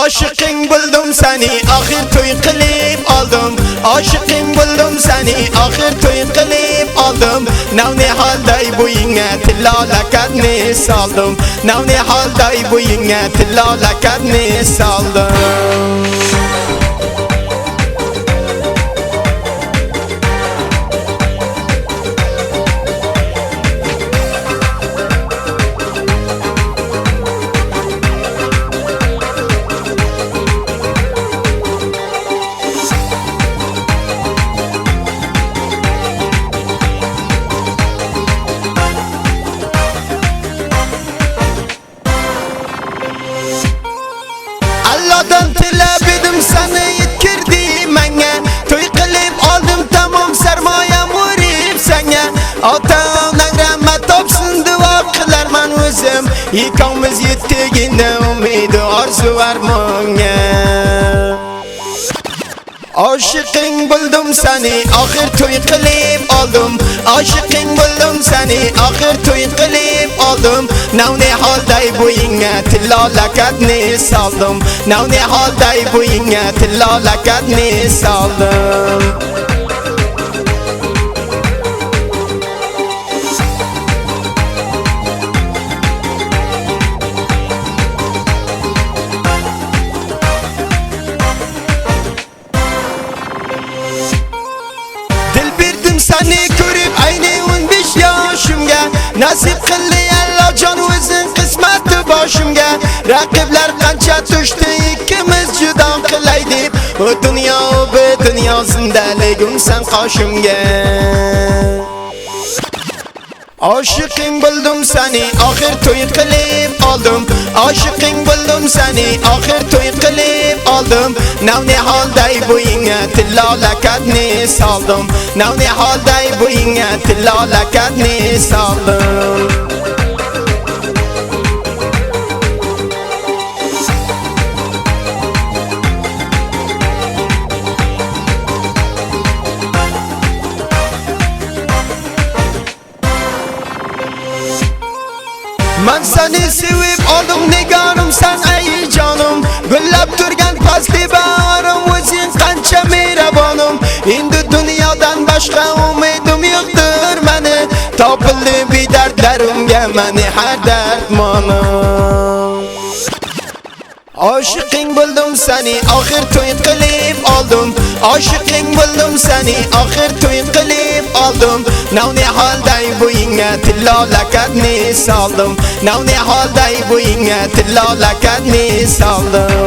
Aşıkın buldum seni, ahir toy kılıp aldım. Aşıkın buldum seni, ahir toy kılıp aldım. Nav ne halday bu yine tillala kadni saldım. Nav ne halday bu yine tillala kadni saldım. Allah'tan tilebidim seni yitkirdi menge. Toy kılıp aldım tamam sermayem vurip senge. Atağımdan rahmet topsun dua kılarman özüm. Yıkamız yettiğinde umidi arzu var menge. Aşıkın buldum seni, ahir toy kılıp aldım. Aşıkın buldum seni, ahir toy kılıp aldım. Nav ne halday bu yine tillala kadni saldım. Nav ne halday bu yine tillala kadni saldım. Seni görüp aynı 15 yaşımga. Nasip kıldı Allah can özün kısmeti başımga. Rakipler kança düştü ikimiz juda kılaydık. O dünya o bu dünya zindaligim sen karşımga. Aşıkın buldum seni, ahir toy kılıp aldım. Aşıkın buldum seni, ahir toy kılıp aldım. Nav ne halday bu yine tillala kadni saldım. Nav ne halday bu yine tillala kadni saldım. Ben seni sevip aldım nigarım sen ey canım. Güllep durgan pasli bağrım özün kança mehribanım. Indi dünyadan başka umidim yoktur beni. Topildi bir dertlerimge meni her dertmanım. Aşıkın buldum seni, ahir toy kılıp aldım. Aşıkın buldum seni, ahir toy kılıp aldım. Nav ne halday bu yine tillala kadni saldım. Nav ne halday bu yine tillala kadni saldım.